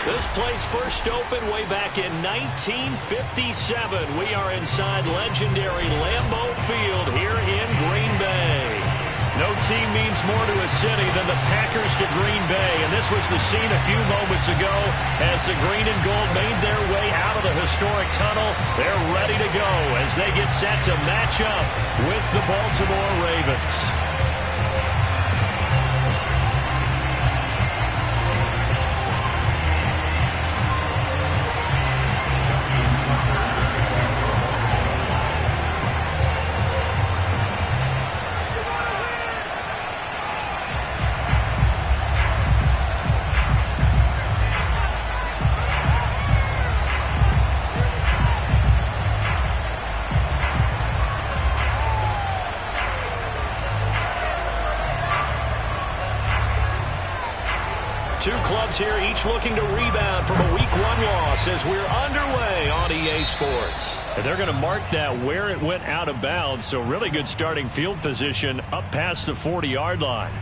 This place first opened way back in 1957. We are inside legendary Lambeau Field here in Green Bay. No team means more to a city than the Packers to Green Bay, and this was the scene a few moments ago as the green and gold made their way out of the historic tunnel. They're ready to go as they get set to match up with the Baltimore Ravens. Two clubs here, each looking to rebound from a Week 1 loss as we're underway on EA Sports. And they're going to mark that where it went out of bounds, so really good starting field position up past the 40-yard line.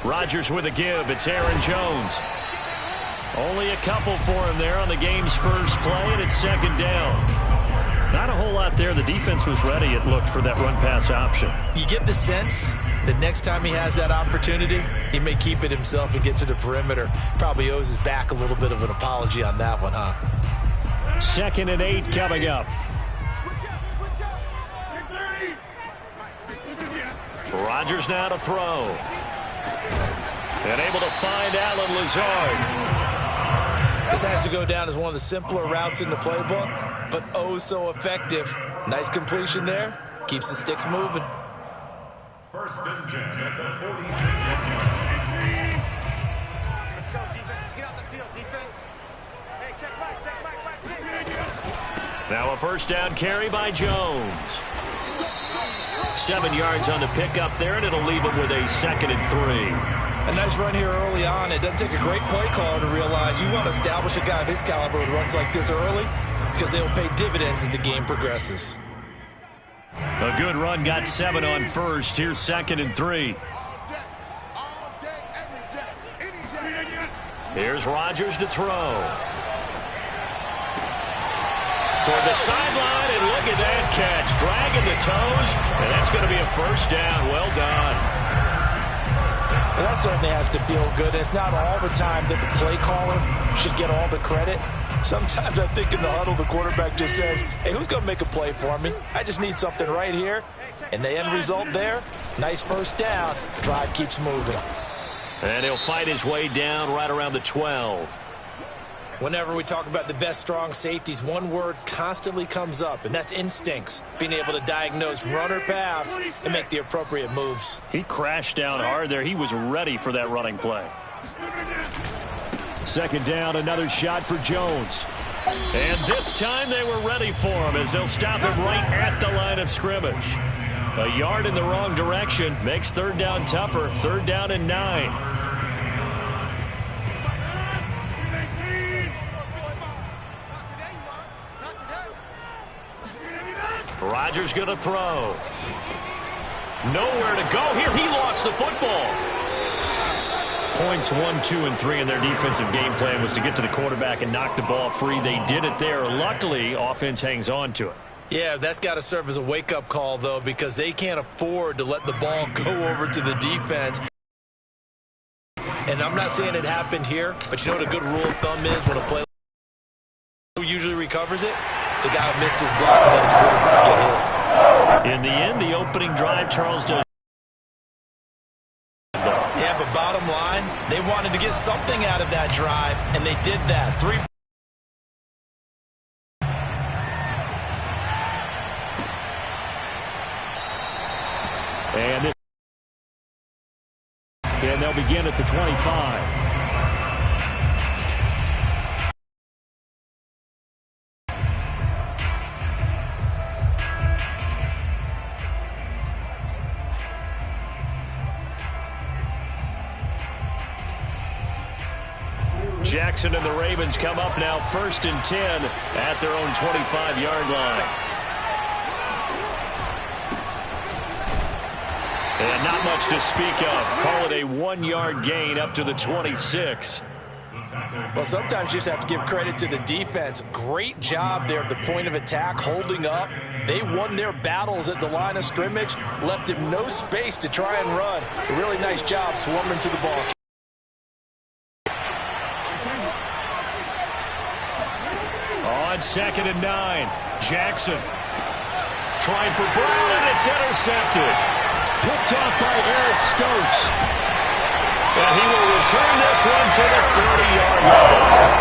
Rodgers with a give. It's Aaron Jones. Only a couple for him there on the game's first play, and it's second down. Not a whole lot there. The defense was ready, it looked, for that run-pass option. You get the sense that next time he has that opportunity, he may keep it himself and get to the perimeter. Probably owes his back a little bit of an apology on that one, huh? 2nd and 8 coming up. Rodgers now to throw. And able to find Allen Lazard. This has to go down as one of the simpler routes in the playbook, but oh so effective. Nice completion there. Keeps the sticks moving. 1st and 10 at the 46-yard line. Let's go, defense. Let's get out the field, defense. Hey, check back, Now a first down carry by Jones. 7 yards on the pickup there, and it'll leave him with a 2nd and 3. A nice run here early on. It doesn't take a great play caller to realize you want to establish a guy of his caliber with runs like this early because they'll pay dividends as the game progresses. A good run, got 7 on first. Here's 2nd and 3. Here's Rodgers to throw. Toward the sideline, and look at that catch. Dragging the toes, and that's going to be a first down. Well done. Well, that certainly has to feel good. It's not all the time that the play caller should get all the credit. Sometimes I think in the huddle, the quarterback just says, hey, who's going to make a play for me? I just need something right here. And the end result there, nice first down. Drive keeps moving. And he'll fight his way down right around the 12. Whenever we talk about the best strong safeties, one word constantly comes up, and that's instincts. Being able to diagnose run or pass and make the appropriate moves. He crashed down hard there. He was ready for that running play. 2nd down, another shot for Jones. And this time they were ready for him as they'll stop him right at the line of scrimmage. A yard in the wrong direction makes 3rd down tougher. 3rd down and 9. Rodgers going to throw. Nowhere to go here. He lost the football. Points 1, 2, and 3 in their defensive game plan was to get to the quarterback and knock the ball free. They did it there. Luckily, offense hangs on to it. Yeah, that's got to serve as a wake-up call, though, because they can't afford to let the ball go over to the defense. And I'm not saying it happened here, but you know what a good rule of thumb is when a play usually recovers it? The guy who missed his block and let his quarterback get hit. In the end, the opening drive, Charles does. Yeah, but bottom line, they They wanted to get something out of that drive, and they did that. And they'll begin at the 25. Jackson and the Ravens come up now 1st and 10 at their own 25-yard line. And not much to speak of. Call it a 1-yard gain up to the 26. Well, sometimes you just have to give credit to the defense. Great job there at the point of attack, holding up. They won their battles at the line of scrimmage, left him no space to try and run. A really nice job swarming to the ball. On 2nd and 9, Jackson trying for Brown, and it's intercepted. Picked off by Eric Stokes. And he will return this one to the 30-yard line.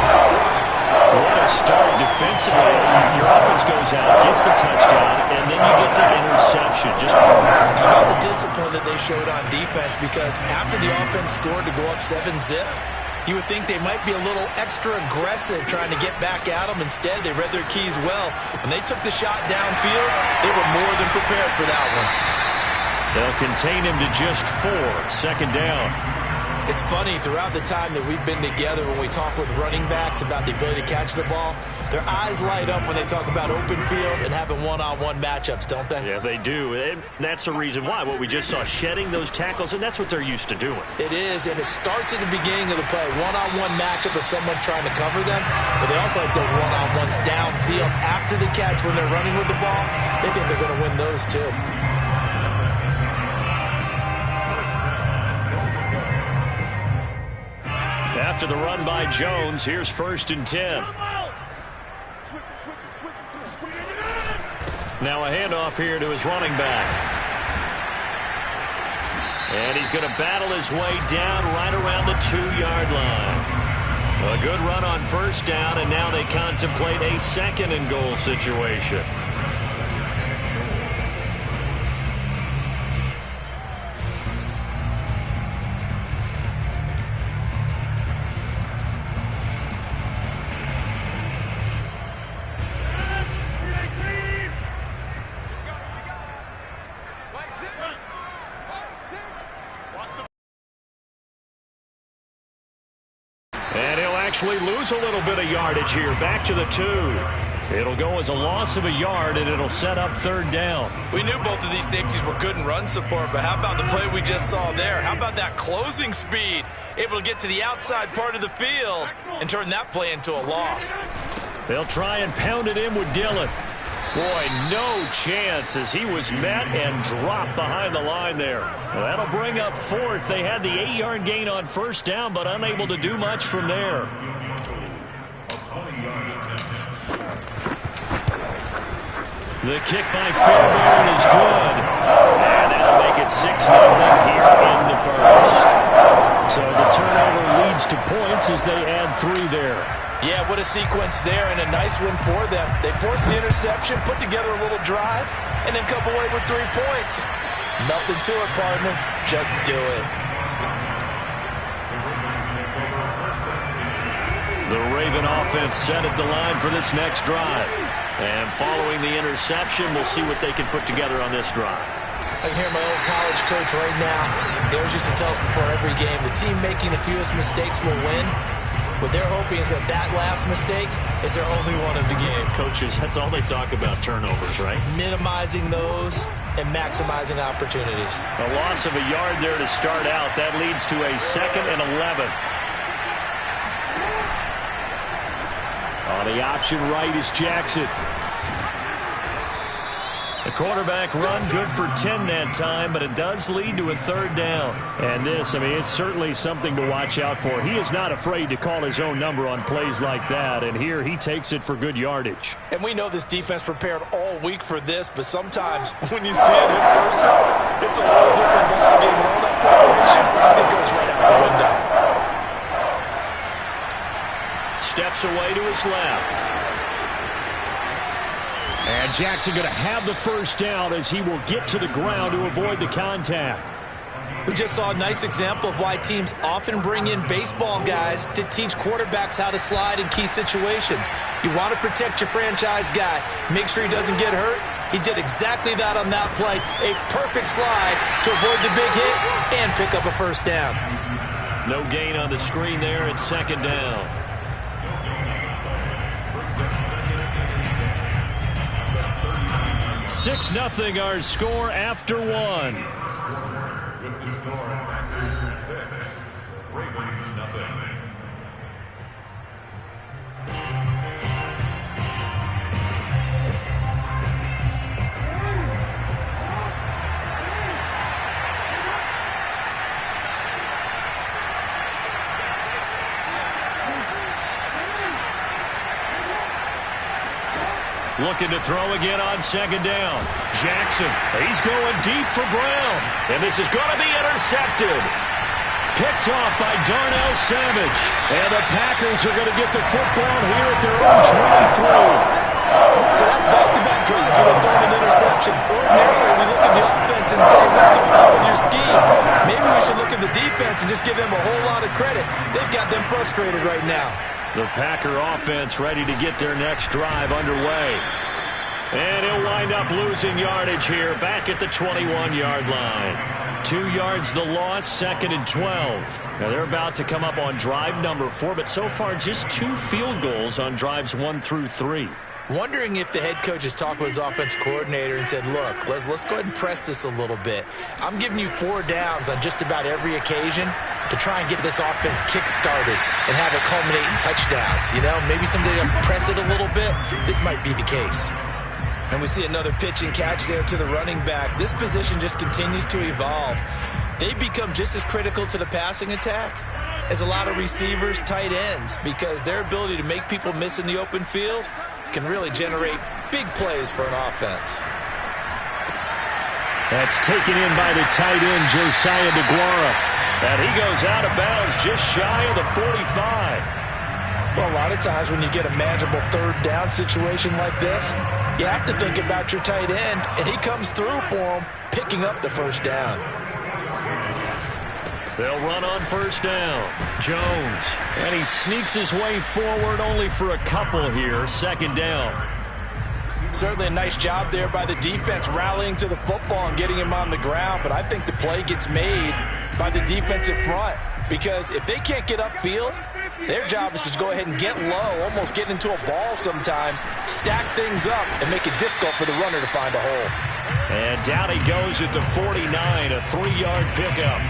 What a start defensively. Your offense goes out, gets the touchdown, and then you get the interception. Just perfect. How about the discipline that they showed on defense? Because after the offense scored to go up 7-zip, you would think they might be a little extra aggressive trying to get back at them. Instead, they read their keys well. When they took the shot downfield, they were more than prepared for that one. They'll contain him to just 4, 2nd down. It's funny, throughout the time that we've been together, when we talk with running backs about the ability to catch the ball, their eyes light up when they talk about open field and having one-on-one matchups, don't they? Yeah, they do. And that's the reason why. What we just saw, shedding those tackles, and that's what they're used to doing. It is, and it starts at the beginning of the play. One-on-one matchup if someone's trying to cover them, but they also like those one-on-ones downfield after the catch when they're running with the ball. They think they're going to win those too. After the run by Jones, here's 1st and 10. Now a handoff here to his running back. And he's going to battle his way down right around the 2-yard line. A good run on 1st down, and now they contemplate a 2nd and goal situation. And he'll actually lose a little bit of yardage here. Back to the 2. It'll go as a loss of a yard, and it'll set up 3rd down. We knew both of these safeties were good in run support, but how about the play we just saw there? How about that closing speed? Able to get to the outside part of the field and turn that play into a loss. They'll try and pound it in with Dillon. Boy, no chance as he was met and dropped behind the line there. Well, that'll bring up 4th. They had the 8-yard gain on 1st down, but unable to do much from there. The kick by Fairbairn is good. And that'll make it 6-0 here in the 1st. So the turnover leads to points as they add 3 there. Yeah, what a sequence there, and a nice one for them. They forced the interception, put together a little drive, and then come away with 3 points. Nothing to it, partner. Just do it. The Raven offense set at the line for this next drive. And following the interception, we'll see what they can put together on this drive. I can hear my old college coach right now. He always used to tell us before every game, the team making the fewest mistakes will win. What they're hoping is that last mistake is their only one of the game. Coaches, that's all they talk about, turnovers, right? Minimizing those and maximizing opportunities. A loss of a yard there to start out. That leads to a 2nd and 11. On the option right is Jackson. The quarterback run good for 10 that time, but it does lead to a 3rd down. And this, I mean, it's certainly something to watch out for. He is not afraid to call his own number on plays like that, and here he takes it for good yardage. And we know this defense prepared all week for this, but sometimes when you see it in person, it's a whole different ballgame. And all that preparation, it goes right out the window. steps away to his left. And Jackson going to have the first down as he will get to the ground to avoid the contact. We just saw a nice example of why teams often bring in baseball guys to teach quarterbacks how to slide in key situations. You want to protect your franchise guy. Make sure he doesn't get hurt. He did exactly that on that play. A perfect slide to avoid the big hit and pick up a first down. No gain on the screen there at second down. Six 0 our score after one. With the score at Packers 6, Ravens 0. Looking to throw again on second down. Jackson, he's going deep for Brown. And this is going to be intercepted. Picked off by Darnell Savage. And the Packers are going to get the football here at their own 23. So that's back-to-back drives where they've thrown an interception. Ordinarily, we look at the offense and say, what's going on with your scheme? Maybe we should look at the defense and just give them a whole lot of credit. They've got them frustrated right now. The Packer offense ready to get their next drive underway. And he'll wind up losing yardage here back at the 21-yard line. 2 yards the loss, 2nd and 12. Now they're about to come up on drive number 4, but so far just 2 field goals on drives 1 through 3. Wondering if the head coach has talked with his offense coordinator and said, look, let's go ahead and press this a little bit. I'm giving you 4 downs on just about every occasion to try and get this offense kick-started and have it culminate in touchdowns. You know, maybe someday to press it a little bit. This might be the case. And we see another pitch and catch there to the running back. This position just continues to evolve. They become just as critical to the passing attack as a lot of receivers, tight ends, because their ability to make people miss in the open field can really generate big plays for an offense. That's taken in by the tight end, Josiah DeGuara. And he goes out of bounds just shy of the 45. Well, a lot of times when you get a manageable third down situation like this, you have to think about your tight end, and he comes through for him, picking up the first down. They'll run on first down. Jones. And he sneaks his way forward only for a couple here. 2nd down. Certainly a nice job there by the defense rallying to the football and getting him on the ground, but I think the play gets made by the defensive front, because if they can't get upfield, their job is to go ahead and get low, almost get into a ball sometimes, stack things up, and make it difficult for the runner to find a hole. And down he goes at the 49, a 3-yard pickup.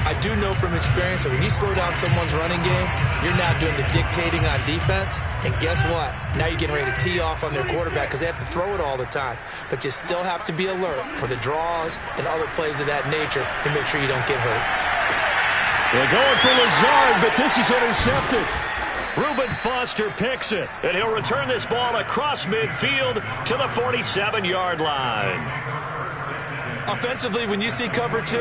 I do know from experience that when you slow down someone's running game, you're now doing the dictating on defense. And guess what? Now you're getting ready to tee off on their quarterback because they have to throw it all the time. But you still have to be alert for the draws and other plays of that nature to make sure you don't get hurt. They're going for Lazard, but this is intercepted. Reuben Foster picks it, and he'll return this ball across midfield to the 47-yard line. Offensively, when you see cover 2,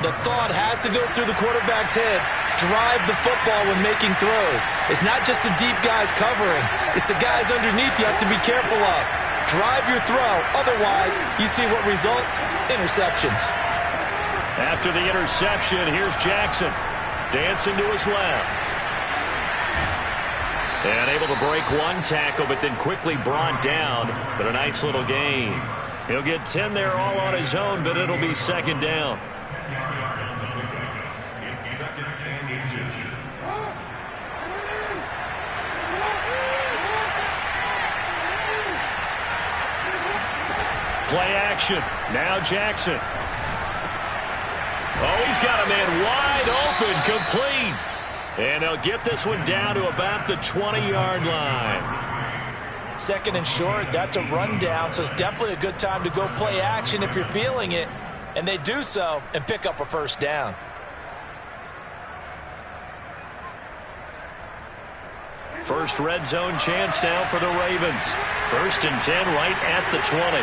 the thought has to go through the quarterback's head. Drive the football when making throws. It's not just the deep guys covering. It's the guys underneath you have to be careful of. Drive your throw. Otherwise, you see what results? Interceptions. After the interception, here's Jackson. Dancing to his left. And able to break one tackle, but then quickly brought down. But a nice little gain. He'll get 10 there all on his own, but it'll be 2nd down. It's 2nd and inches. Play action. Now Jackson. Oh, he's got a man wide open, complete. And they'll get this one down to about the 20-yard line. 2nd and short, that's a rundown, so it's definitely a good time to go play action if you're feeling it. And they do so and pick up a first down. First red zone chance now for the Ravens. 1st and 10 right at the 20.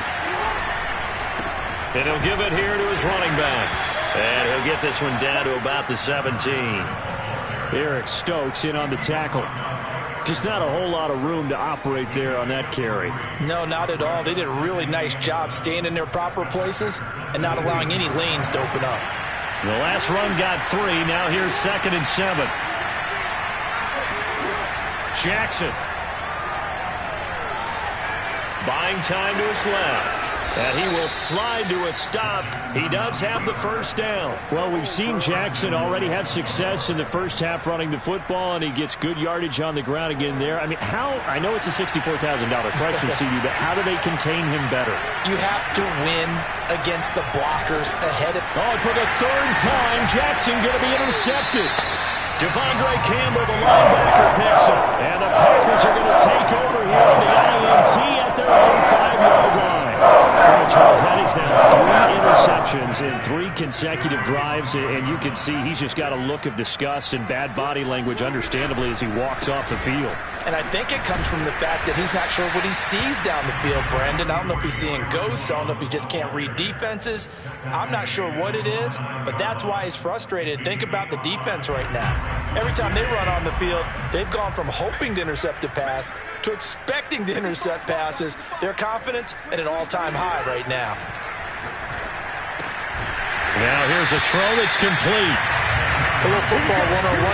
And he'll give it here to his running back. And he'll get this one down to about the 17. Eric Stokes in on the tackle. Just not a whole lot of room to operate there on that carry. No, not at all. They did a really nice job staying in their proper places and not allowing any lanes to open up. The last run got 3. Now here's 2nd and 7. Jackson. Buying time to his left. And he will slide to a stop. He does have the first down. Well, we've seen Jackson already have success in the first half running the football, and he gets good yardage on the ground again there. I mean, I know it's a $64,000 question, CD, but how do they contain him better? You have to win against the blockers ahead of... Oh, for the 3rd time, Jackson going to be intercepted. Devondre Campbell, the linebacker, picks him. And the Packers are going to take over here on the INT at their own 5-yard line. Well, Charles, that is now 3 interceptions in 3 consecutive drives, and you can see he's just got a look of disgust and bad body language, understandably, as he walks off the field. And I think it comes from the fact that he's not sure what he sees down the field, Brandon. I don't know if he's seeing ghosts. I don't know if he just can't read defenses. I'm not sure what it is, but that's why he's frustrated. Think about the defense right now. Every time they run on the field, they've gone from hoping to intercept a pass to expecting to intercept passes. Their confidence at an all-time high right now. Now here's a throw that's complete. A little football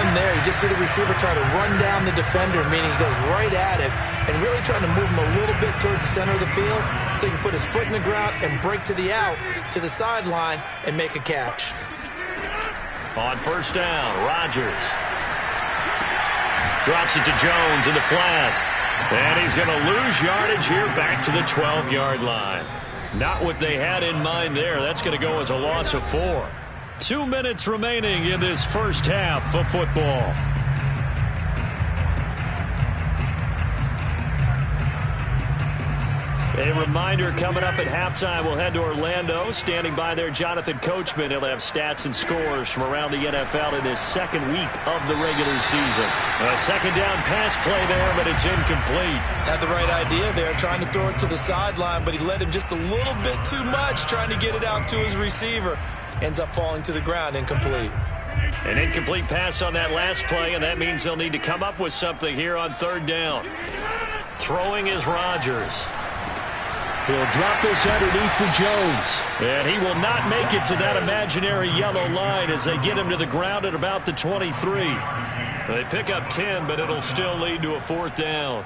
101 there. You just see the receiver try to run down the defender, meaning he goes right at him and really trying to move him a little bit towards the center of the field so he can put his foot in the ground and break to the out, to the sideline, and make a catch. On first down, Rodgers drops it to Jones in the flat. And he's going to lose yardage here back to the 12-yard line. Not what they had in mind there. That's going to go as a loss of 4. 2 minutes remaining in this first half of football. A reminder, coming up at halftime, we'll head to Orlando. Standing by there, Jonathan Coachman. He'll have stats and scores from around the NFL in his 2nd week of the regular season. A 2nd down pass play there, but it's incomplete. Had the right idea there, trying to throw it to the sideline, but he led him just a little bit too much, trying to get it out to his receiver. Ends up falling to the ground, incomplete. An incomplete pass on that last play, and that means they'll need to come up with something here on 3rd down. Throwing is Rodgers. He'll drop this underneath for Jones. And he will not make it to that imaginary yellow line as they get him to the ground at about the 23. They pick up 10, but it'll still lead to a 4th down.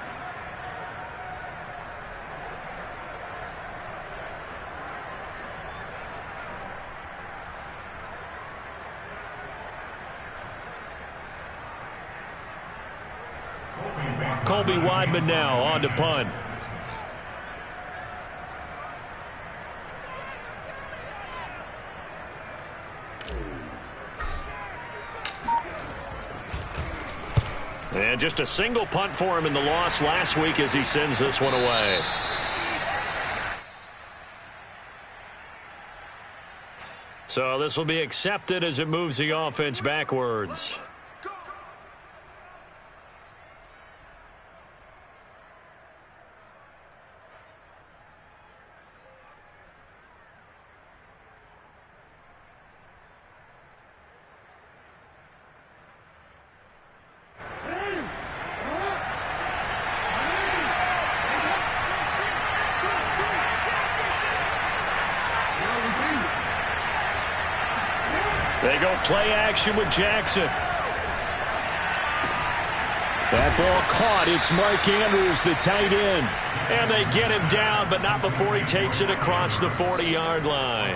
Colby Weidman now on to punt. And just a single punt for him in the loss last week as he sends this one away. So this will be accepted as it moves the offense backwards. They go play action with Jackson. That ball caught. It's Mark Andrews, the tight end. And they get him down, but not before he takes it across the 40-yard line.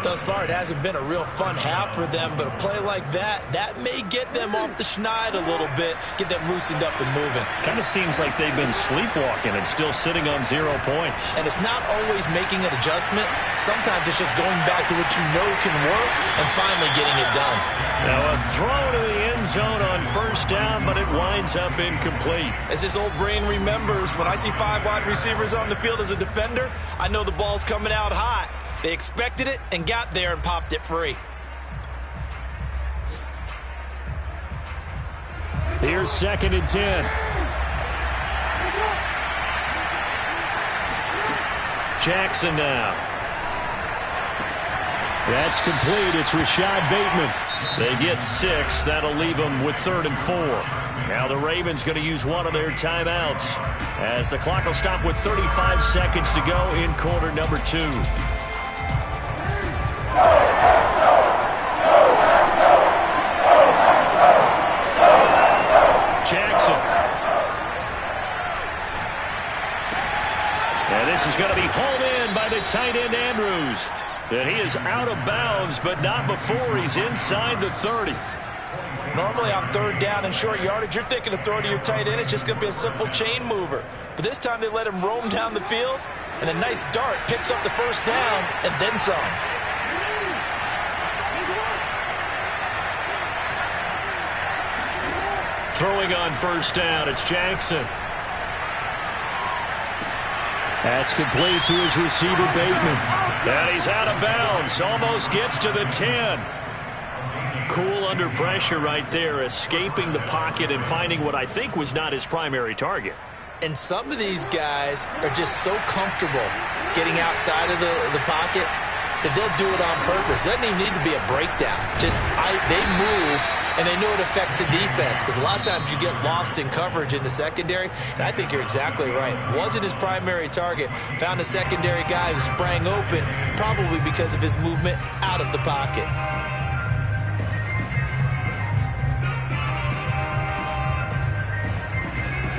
Thus far, it hasn't been a real fun half for them, but a play like that may get them off the schneid a little bit, get them loosened up and moving. Kind of seems like they've been sleepwalking and still sitting on 0 points. And it's not always making an adjustment. Sometimes it's just going back to what you know can work and finally getting it done. Now a throw to the end zone on first down, but it winds up incomplete. As his old brain remembers, when I see 5 wide receivers on the field as a defender, I know the ball's coming out hot. They expected it and got there and popped it free. Here's 2nd and 10. Jackson now. That's complete. It's Rashad Bateman. They get 6. That'll leave them with 3rd and 4. Now the Ravens going to use one of their timeouts as the clock will stop with 35 seconds to go in quarter number 2. Jackson. And this is going to be hauled in by the tight end Andrews. And he is out of bounds, but not before he's inside the 30. Normally on 3rd down and short yardage, you're thinking of throwing to your tight end. It's just going to be a simple chain mover. But this time they let him roam down the field, and a nice dart picks up the 1st down and then some. Throwing on 1st down, it's Jackson. That's complete to his receiver, Bateman. And he's out of bounds, almost gets to the 10. Cool under pressure right there, escaping the pocket and finding what I think was not his primary target. And some of these guys are just so comfortable getting outside of the pocket that they'll do it on purpose. It doesn't even need to be a breakdown. They move, and they know it affects the defense, because a lot of times you get lost in coverage in the secondary, and I think you're exactly right. Wasn't his primary target. Found a secondary guy who sprang open, probably because of his movement out of the pocket.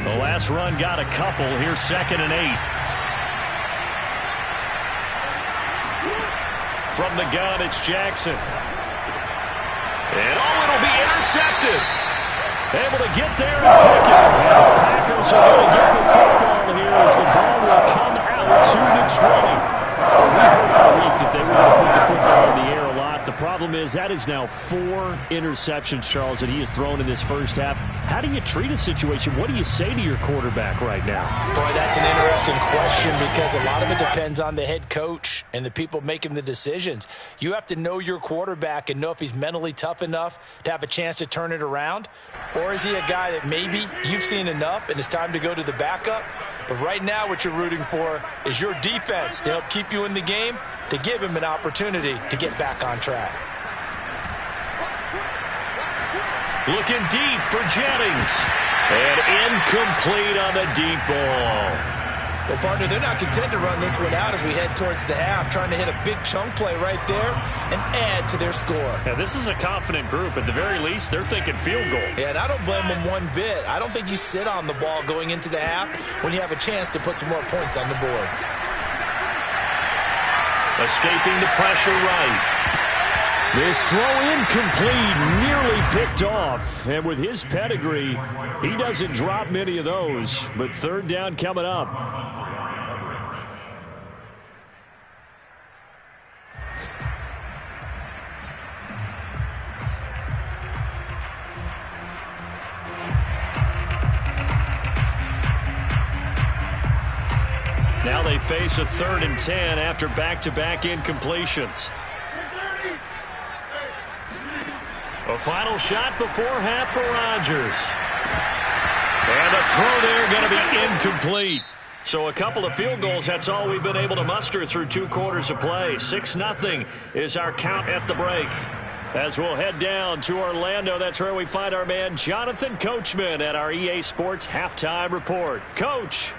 The last run got a couple. Here's 2nd and 8. From the gun, it's Jackson. And it'll be intercepted. Able to get there and pick it. And the Packers are going to get the football here as the ball will come out to the 20. We heard all week that they were going to put the football in the air a lot. The problem is that is now 4 interceptions, Charles, that he has thrown in this first half. How do you treat a situation? What do you say to your quarterback right now? Boy, that's an interesting question, because a lot of it depends on the head coach and the people making the decisions. You have to know your quarterback and know if he's mentally tough enough to have a chance to turn it around, or is he a guy that maybe you've seen enough and it's time to go to the backup? But right now what you're rooting for is your defense to help keep you in the game, to give him an opportunity to get back on track. Looking deep for Jennings. And incomplete on the deep ball. Well, partner, they're not content to run this one out as we head towards the half, trying to hit a big chunk play right there and add to their score. Yeah, this is a confident group. At the very least, they're thinking field goal. Yeah, and I don't blame them one bit. I don't think you sit on the ball going into the half when you have a chance to put some more points on the board. Escaping the pressure right. This throw incomplete, nearly picked off. And with his pedigree, he doesn't drop many of those. But 3rd down coming up. Now they face a 3rd and 10 after back-to-back incompletions. A final shot before half for Rodgers. And the throw there going to be incomplete. So a couple of field goals, that's all we've been able to muster through 2 quarters of play. 6-0 is our count at the break. As we'll head down to Orlando, that's where we find our man Jonathan Coachman at our EA Sports Halftime Report. Coach.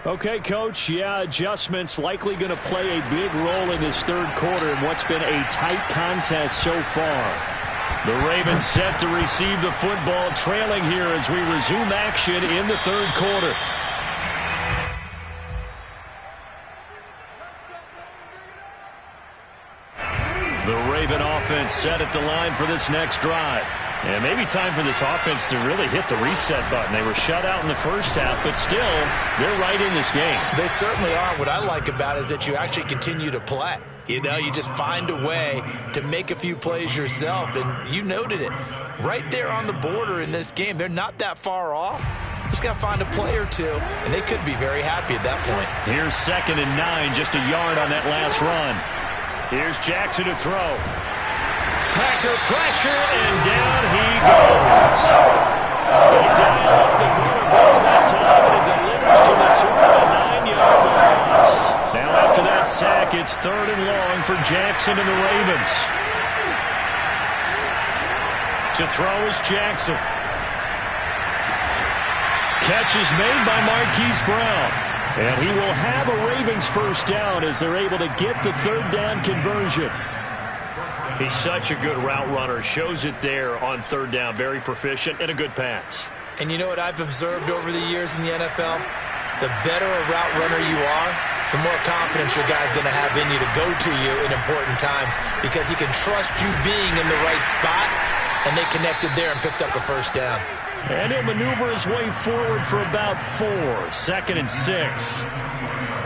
Okay, Coach, yeah, adjustments likely going to play a big role in this 3rd quarter in what's been a tight contest so far. The Ravens set to receive the football, trailing here as we resume action in the 3rd quarter. The Raven offense set at the line for this next drive. And maybe time for this offense to really hit the reset button. They were shut out in the first half, but still, they're right in this game. They certainly are. What I like about it is that you actually continue to play. You know, you just find a way to make a few plays yourself, and you noted it. Right there on the border in this game, they're not that far off. Just got to find a play or two, and they could be very happy at that point. Here's 2nd and 9, just a yard on that last run. Here's Jackson to throw. Packer pressure, and down he goes. They dial up the quarterbacks that time, and it delivers to the 9-yard loss. Now after that sack, it's 3rd and long for Jackson and the Ravens. To throw is Jackson. Catch is made by Marquise Brown. And he will have a Ravens first down as they're able to get the 3rd down conversion. He's such a good route runner. Shows it there on 3rd down. Very proficient and a good pass. And you know what I've observed over the years in the NFL? The better a route runner you are, the more confidence your guy's going to have in you to go to you in important times because he can trust you being in the right spot, and they connected there and picked up a first down. And he'll maneuver his way forward for about 4. 2nd and 6.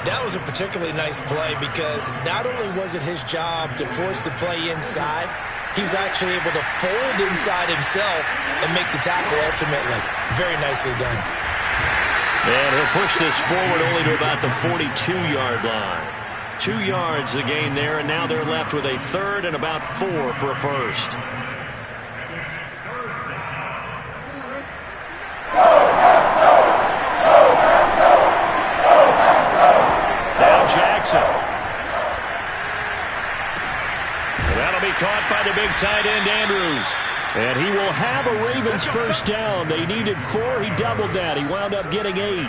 That was a particularly nice play because not only was it his job to force the play inside, he was actually able to fold inside himself and make the tackle ultimately. Very nicely done. And he'll push this forward only to about the 42-yard line. 2 yards the gain there, and now they're left with a 3rd and about 4 for a first. Now Jackson. And that'll be caught by the big tight end, Andrews. And he will have a Ravens first down. They needed 4. He doubled that. He wound up getting 8.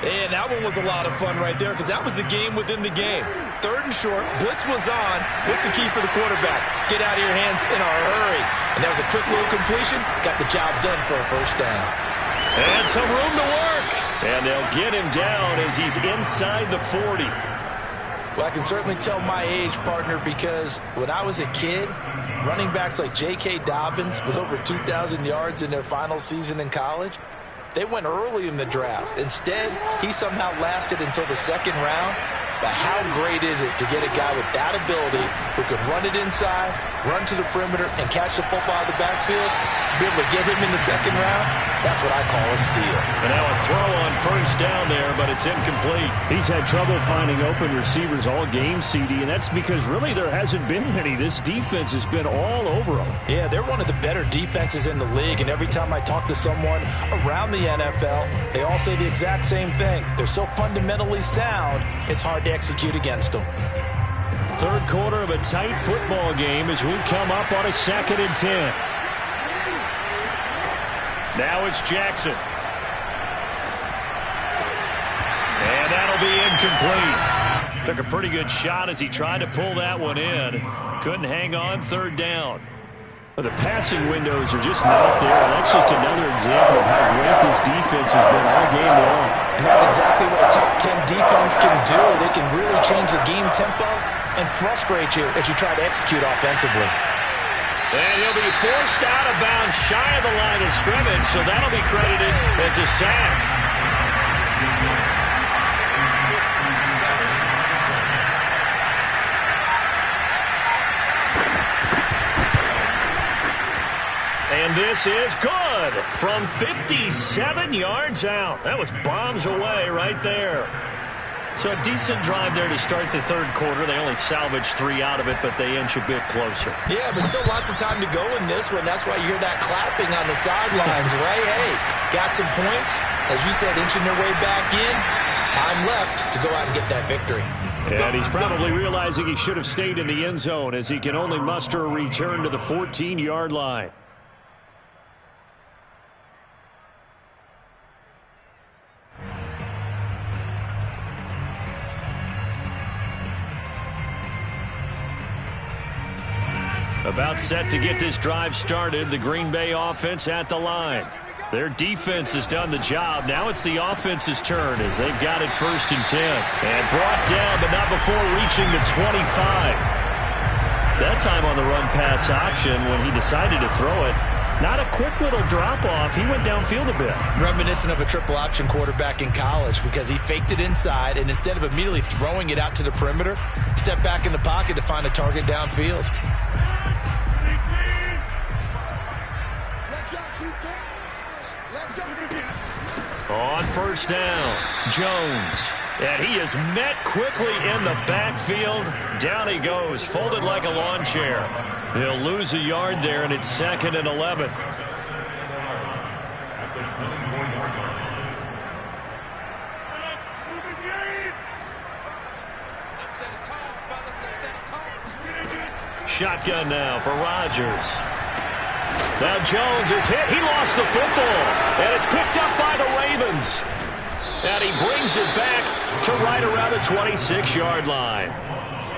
And that one was a lot of fun right there because that was the game within the game. 3rd and short. Blitz was on. What's the key for the quarterback? Get out of your hands in a hurry. And that was a quick little completion. Got the job done for a first down. And some room to work. And they'll get him down as he's inside the 40. Well, I can certainly tell my age, partner, because when I was a kid, running backs like J.K. Dobbins with over 2,000 yards in their final season in college, they went early in the draft. Instead, he somehow lasted until the 2nd round. But how great is it to get a guy with that ability who can run it inside, run to the perimeter, and catch the football out of the backfield? Be able to get him in the 2nd round? That's what I call a steal. And now a throw on first down there, but it's incomplete. He's had trouble finding open receivers all game, CD, and that's because really there hasn't been many. This defense has been all over them. Yeah, they're one of the better defenses in the league, and every time I talk to someone around the NFL, they all say the exact same thing. They're so fundamentally sound, it's hard to execute against them. 3rd quarter of a tight football game as we come up on a 2nd and 10. Now it's Jackson. And that'll be incomplete. Took a pretty good shot as he tried to pull that one in. Couldn't hang on 3rd down. The passing windows are just not there. That's just another example of how great this defense has been all game long. And that's exactly what a top 10 defense can do. They can really change the game tempo and frustrate you as you try to execute offensively. And he'll be forced out of bounds shy of the line of scrimmage, so that'll be credited as a sack. And this is good from 57 yards out. That was bombs away right there. So a decent drive there to start the 3rd quarter. They only salvaged 3 out of it, but they inch a bit closer. Yeah, but still lots of time to go in this one. That's why you hear that clapping on the sidelines, right? Hey, got some points. As you said, inching their way back in. Time left to go out and get that victory. And he's probably realizing he should have stayed in the end zone as he can only muster a return to the 14-yard line. About set to get this drive started, the Green Bay offense at the line. Their defense has done the job. Now it's the offense's turn as they've got it 1st and 10. And brought down, but not before reaching the 25. That time on the run-pass option when he decided to throw it. Not a quick little drop-off. He went downfield a bit. Reminiscent of a triple option quarterback in college because he faked it inside, and instead of immediately throwing it out to the perimeter, stepped back in the pocket to find a target downfield. On first down, Jones. And he is met quickly in the backfield. Down he goes, folded like a lawn chair. He'll lose a yard there, and it's 2nd and 11. Shotgun now for Rodgers. Now Jones is hit. He lost the football. And it's picked up by the Ravens. And he brings it back to right around the 26-yard line.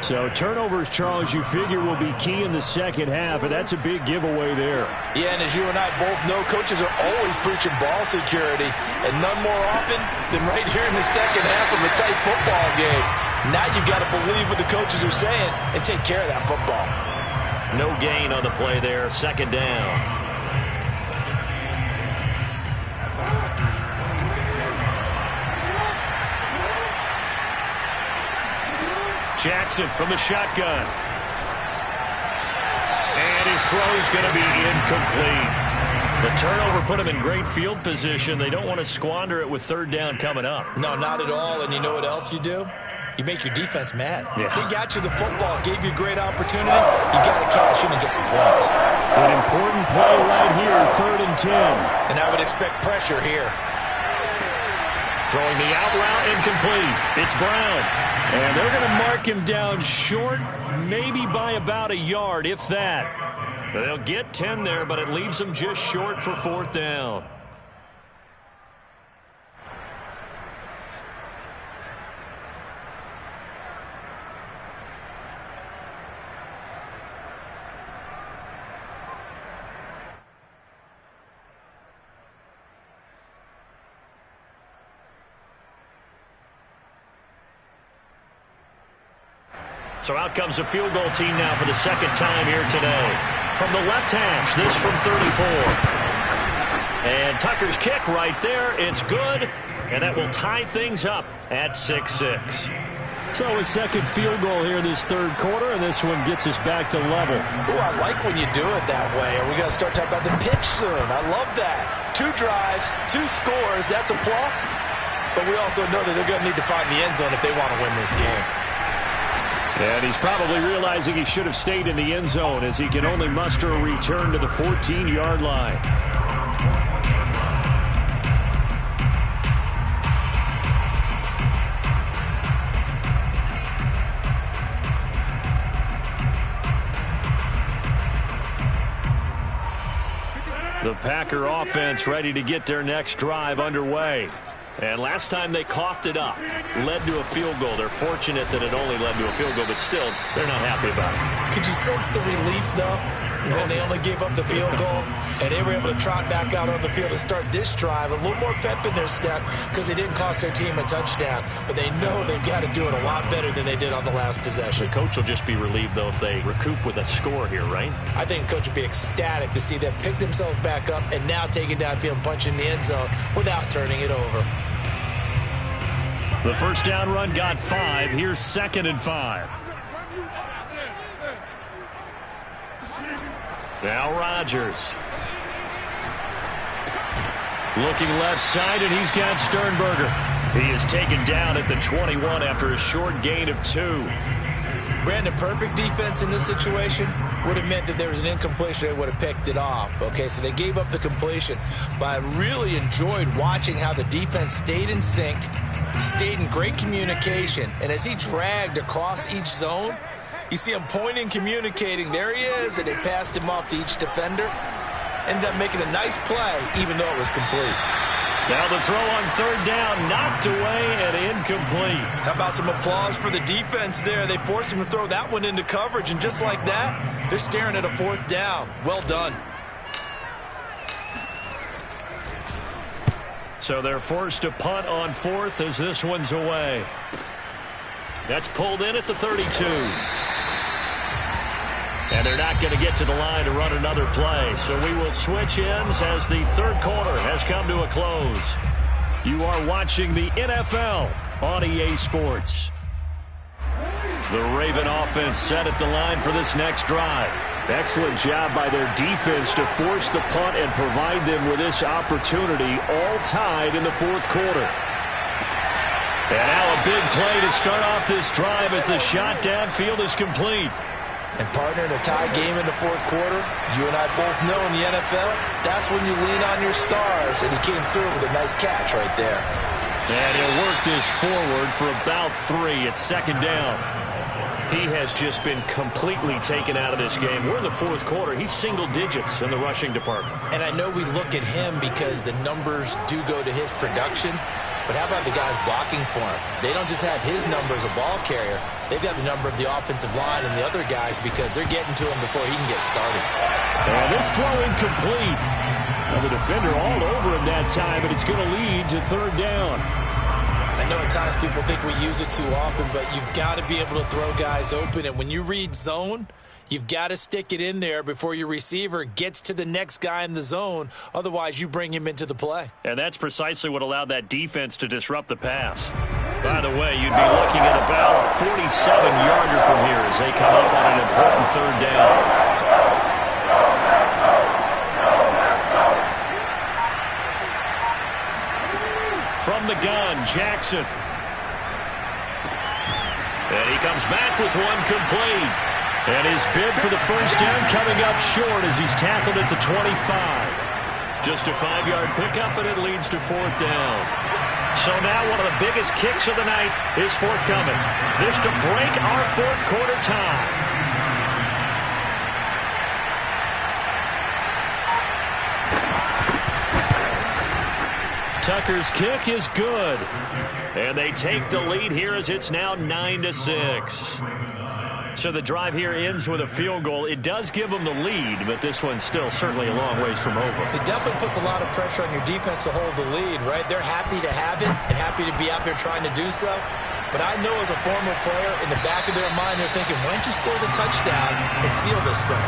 So turnovers, Charles, you figure will be key in the second half, and that's a big giveaway there. Yeah, and as you and I both know, coaches are always preaching ball security, and none more often than right here in the second half of a tight football game. Now you've got to believe what the coaches are saying and take care of that football. No gain on the play there, second down. Jackson from the shotgun. And his throw's going to be incomplete. The turnover put him in great field position. They don't want to squander it with third down coming up. No, not at all. And you know what else you do? You make your defense mad. Yeah. They got you the football, gave you a great opportunity. You got to cash in and get some points. An important play right here, 3rd and 10. And I would expect pressure here. Throwing the out route, incomplete. It's Brown. And they're going to mark him down short, maybe by about a yard, if that. They'll get 10 there, but it leaves them just short for 4th down. So out comes a field goal team now for the second time here today. From the left hash, this from 34. And Tucker's kick right there. It's good. And that will tie things up at 6-6. So a second field goal here in this third quarter, and this one gets us back to level. Ooh, I like when you do it that way. Are we going to start talking about the pitch soon? I love that. 2 drives, 2 scores. That's a plus. But we also know that they're going to need to find the end zone if they want to win this game. And he's probably realizing he should have stayed in the end zone as he can only muster a return to the 14-yard line. The Packer offense ready to get their next drive underway. And last time they coughed it up, led to a field goal. They're fortunate that it only led to a field goal, but still, they're not happy about it. Could you sense the relief, though, when they only gave up the field goal and they were able to trot back out on the field and start this drive? A little more pep in their step because they didn't cost their team a touchdown, but they know they've got to do it a lot better than they did on the last possession. The coach will just be relieved, though, if they recoup with a score here, right? I think the coach would be ecstatic to see them pick themselves back up and now take it downfield and punch in the end zone without turning it over. The first down run got 5. Here's 2nd and 5. Now Rodgers. Looking left side, and he's got Sternberger. He is taken down at the 21 after a short gain of 2. Brandon, perfect defense in this situation would have meant that there was an incompletion. They would have picked it off. Okay, so they gave up the completion. But I really enjoyed watching how the defense stayed in sync, stayed in great communication, and as he dragged across each zone, you see him pointing, communicating. There he is, and they passed him off to each defender. Ended up making a nice play, even though it was complete. Now the throw on 3rd down, knocked away and incomplete. How about some applause for the defense there? They forced him to throw that one into coverage, and just like that, they're staring at a 4th down. Well done. So they're forced to punt on 4th as this one's away. That's pulled in at the 32. And they're not going to get to the line to run another play. So we will switch ends as the third quarter has come to a close. You are watching the NFL on EA Sports. The Raven offense set at the line for this next drive. Excellent job by their defense to force the punt and provide them with this opportunity, all tied in the 4th quarter. And now a big play to start off this drive as the shot downfield is complete. And partner, in a tie game in the 4th quarter, you and I both know in the NFL, that's when you lean on your stars. And he came through with a nice catch right there. And he'll work this forward for about 3 at 2nd down. He has just been completely taken out of this game. We're in the fourth quarter. He's single digits in the rushing department. And I know we look at him because the numbers do go to his production, but how about the guys blocking for him? They don't just have his number as a ball carrier. They've got the number of the offensive line and the other guys because they're getting to him before he can get started. And this throw incomplete. Well, the defender all over him that time, but it's going to lead to third down. I know at times people think we use it too often, but you've got to be able to throw guys open. And when you read zone, you've got to stick it in there before your receiver gets to the next guy in the zone. Otherwise, you bring him into the play. And that's precisely what allowed that defense to disrupt the pass. By the way, you'd be looking at about a 47-yarder from here as they come up on an important third down. From the gun, Jackson. And he comes back with one complete. And his bid for the first down coming up short as he's tackled at the 25. Just a 5-yard pickup, and it leads to fourth down. So now one of the biggest kicks of the night is forthcoming. This to break our fourth quarter tie. Tucker's kick is good. And they take the lead here as it's now 9-6. So the drive here ends with a field goal. It does give them the lead, but this one's still certainly a long ways from over. It definitely puts a lot of pressure on your defense to hold the lead, right? They're happy to have it and happy to be out there trying to do so. But I know as a former player, in the back of their mind, they're thinking, why don't you score the touchdown and seal this thing?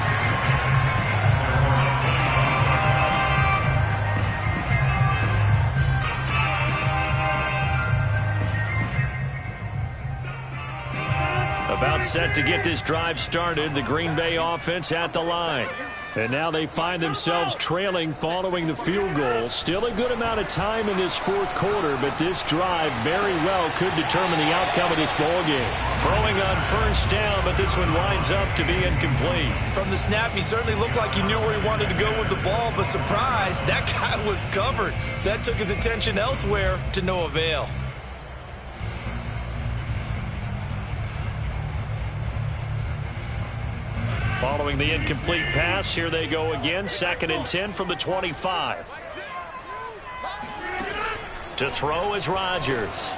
About set to get this drive started, the Green Bay offense at the line. And now they find themselves trailing following the field goal. Still a good amount of time in this fourth quarter, but this drive very well could determine the outcome of this ballgame. Throwing on first down, but this one winds up to be incomplete. From the snap, he certainly looked like he knew where he wanted to go with the ball, but surprise, that guy was covered. So that took his attention elsewhere to no avail. Following the incomplete pass, here they go again. 2nd and 10 from the 25. To throw is Rodgers.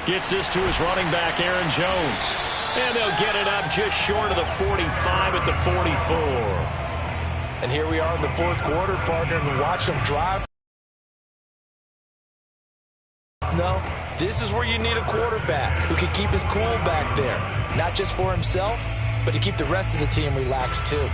Gets this to his running back, Aaron Jones. And they'll get it up just short of the 45 at the 44. And here we are in the fourth quarter, partner, and watch them drive. No, this is where you need a quarterback who can keep his cool back there. Not just for himself, but to keep the rest of the team relaxed too.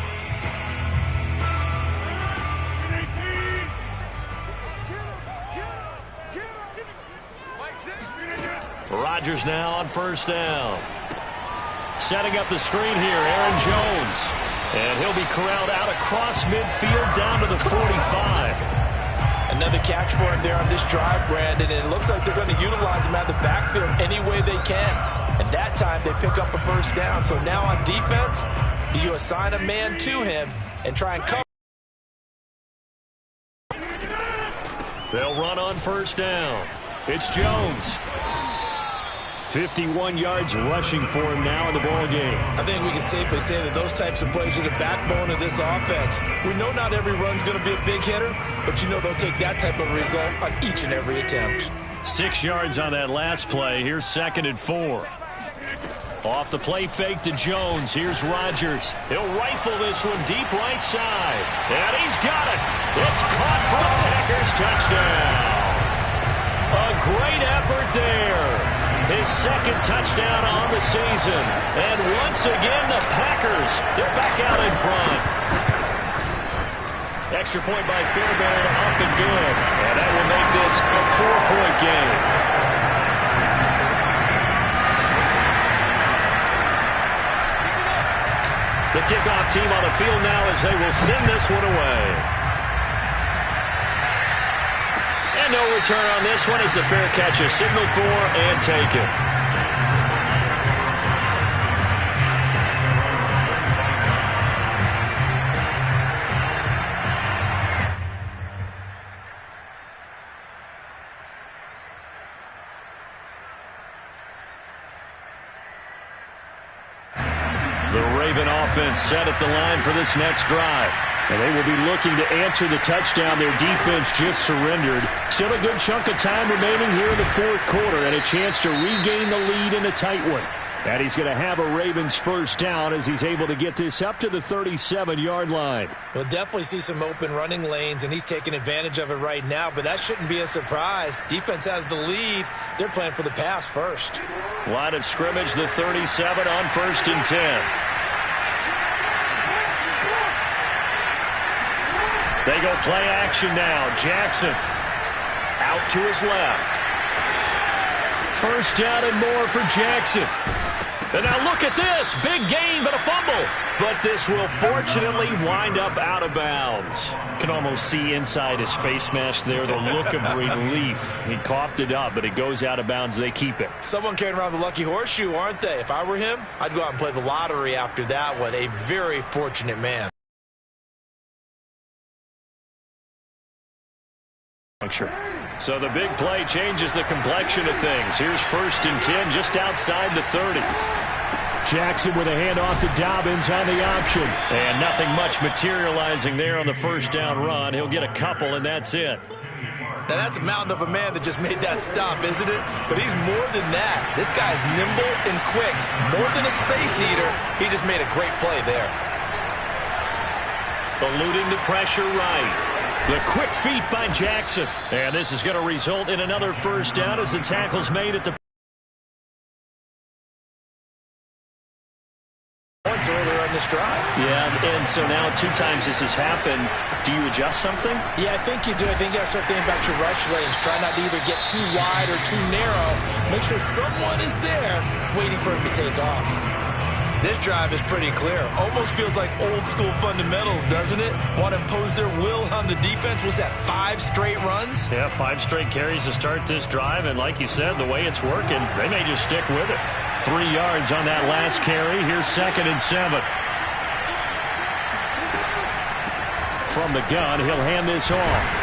Rodgers now on first down. Setting up the screen here, Aaron Jones. And he'll be corralled out across midfield down to the 45. Another catch for him there on this drive, Brandon, and it looks like they're going to utilize him out of the backfield any way they can. And that time they pick up a first down. So now on defense, do you assign a man to him and try and cover? They'll run on first down. It's Jones. 51 yards rushing for him now in the ball game. I think we can safely say that those types of plays are the backbone of this offense. We know not every run's going to be a big hitter, but you know they'll take that type of result on each and every attempt. 6 yards on that last play. Here's 2nd and 4. Off the play fake to Jones. Here's Rodgers. He'll rifle this one deep right side. And he's got it. It's caught for a Packers touchdown. A great effort there. His 2nd touchdown on the season. And once again, the Packers, they're back out in front. Extra point by Fairbairn, up and good. And that will make this a 4-point game. The kickoff team on the field now as they will send this one away. And no return on this one as the fair catch is signaled for and taken. The Raven offense set at the line for this next drive. And they will be looking to answer the touchdown their defense just surrendered. Still a good chunk of time remaining here in the fourth quarter and a chance to regain the lead in a tight one. And he's going to have a Ravens first down as he's able to get this up to the 37-yard line. We'll definitely see some open running lanes, and he's taking advantage of it right now, but that shouldn't be a surprise. Defense has the lead. They're playing for the pass first. Line of scrimmage, the 37 on 1st and 10. They go play action now. Jackson out to his left. First down and more for Jackson. And now look at this. Big gain, but a fumble. But this will fortunately wind up out of bounds. Can almost see inside his face mask there the look of relief. He coughed it up, but it goes out of bounds. They keep it. Someone carrying around the lucky horseshoe, aren't they? If I were him, I'd go out and play the lottery after that one. A very fortunate man. So the big play changes the complexion of things. Here's 1st and 10 just outside the 30. Jackson with a handoff to Dobbins on the option. And nothing much materializing there on the first down run. He'll get a couple, and that's it. Now, that's a mountain of a man that just made that stop, isn't it? But he's more than that. This guy's nimble and quick. More than a space eater. He just made a great play there. Eluding the pressure right. The quick feet by Jackson. And this is going to result in another first down as the tackle's made at the... Once earlier in this drive. Yeah, and so now 2 times this has happened. Do you adjust something? Yeah, I think you do. I think you got to start thinking about your rush lanes. Try not to either get too wide or too narrow. Make sure someone is there waiting for him to take off. This drive is pretty clear. Almost feels like old school fundamentals, doesn't it? Want to impose their will on the defense. Was that 5 straight runs? Yeah, 5 straight carries to start this drive. And like you said, the way it's working, they may just stick with it. 3 yards on that last carry. Here's 2nd and 7. From the gun, he'll hand this off.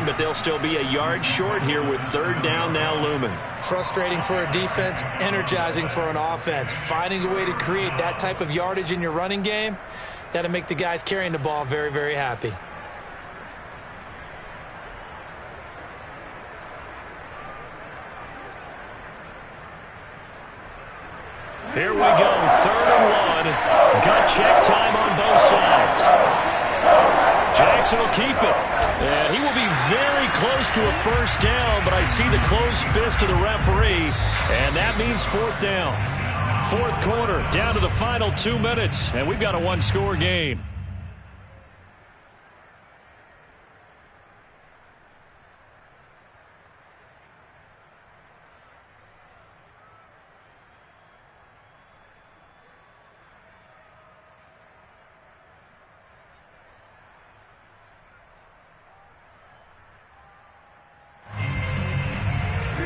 But they'll still be a yard short here with 3rd down now looming. Frustrating for a defense, energizing for an offense. Finding a way to create that type of yardage in your running game, that'll make the guys carrying the ball very, very happy. Here we go, 3rd and 1. Gut check time on both sides. Jackson will keep it. And he will be very close to a first down, but I see the closed fist of the referee, and that means 4th down. 4th quarter, down to the final 2 minutes, and we've got a 1-score game.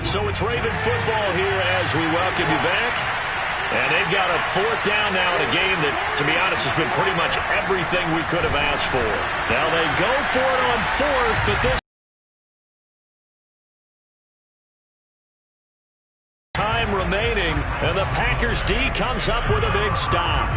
So it's Raven football here as we welcome you back. And they've got a 4th down now in a game that, to be honest, has been pretty much everything we could have asked for. Now they go for it on 4th, but this time remaining, and the Packers D comes up with a big stop.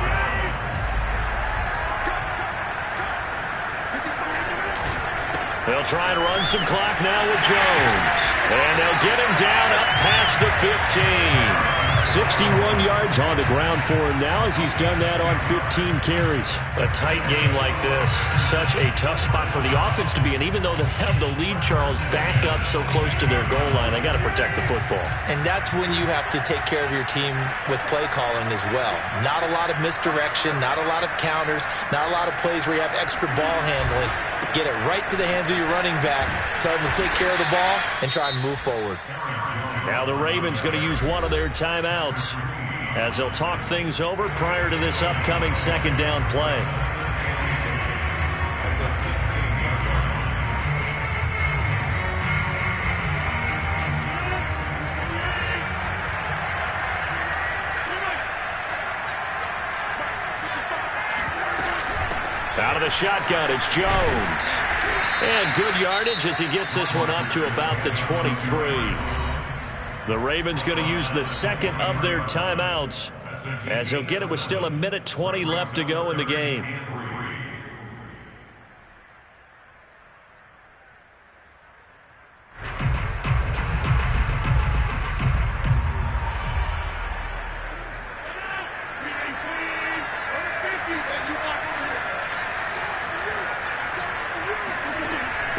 They'll try and run some clock now with Jones. And they'll get him down up past the 15. 61 yards on the ground for him now as he's done that on 15 carries. A tight game like this, such a tough spot for the offense to be in. Even though they have the lead, Charles, back up so close to their goal line, they got to protect the football. And that's when you have to take care of your team with play calling as well. Not a lot of misdirection, not a lot of counters, not a lot of plays where you have extra ball handling. Get it right to the hands of your running back. Tell them to take care of the ball and try and move forward. Now the Ravens going to use one of their timeouts as they'll talk things over prior to this upcoming 2nd down play. Out of the shotgun, it's Jones. And good yardage as he gets this one up to about the 23. The Ravens going to use the second of their timeouts, as he'll get it with still 1:20 left to go in the game.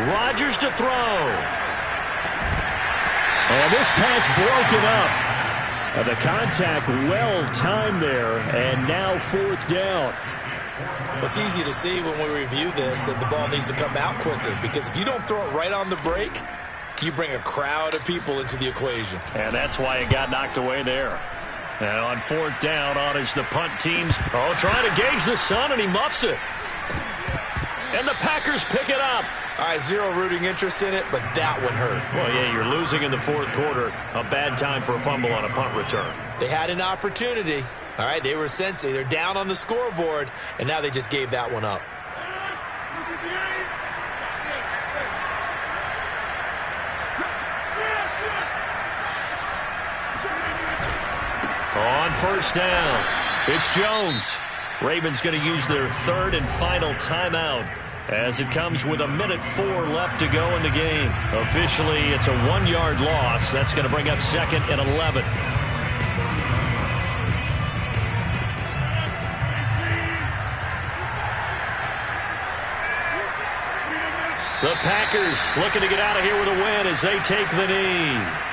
Rodgers to throw. And this pass broken up. And the contact well timed there, and now 4th down. It's easy to see when we review this that the ball needs to come out quicker, because if you don't throw it right on the break, you bring a crowd of people into the equation. And that's why it got knocked away there. And on 4th down, on is the punt teams. Oh, trying to gauge the sun, and he muffs it. And the Packers pick it up. All right, zero rooting interest in it, but that one hurt. Well, yeah, you're losing in the 4th quarter. A bad time for a fumble on a punt return. They had an opportunity. All right, they were sensing. They're down on the scoreboard, and now they just gave that one up. On 1st down, it's Jones. Ravens going to use their 3rd and final timeout, as it comes with 1:04 left to go in the game. Officially, it's a 1-yard loss. That's going to bring up 2nd and 11. The Packers looking to get out of here with a win as they take the knee.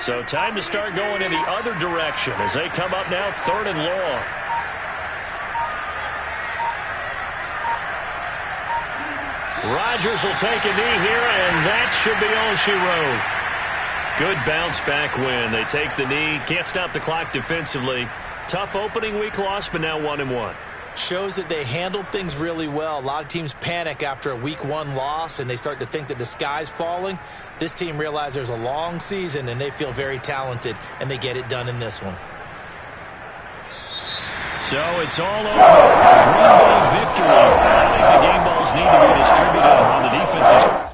So time to start going in the other direction as they come up now 3rd and long. Rodgers will take a knee here, and that should be all she wrote. Good bounce back win. They take the knee. Can't stop the clock defensively. Tough opening week loss, but now 1-1. Shows that they handled things really well. A lot of teams panic after a week 1 loss, and they start to think that the sky's falling. This team realized there's a long season, and they feel very talented, and they get it done in this one. So it's all over. Green Bay victory. I think the game balls need to be distributed on the defensive.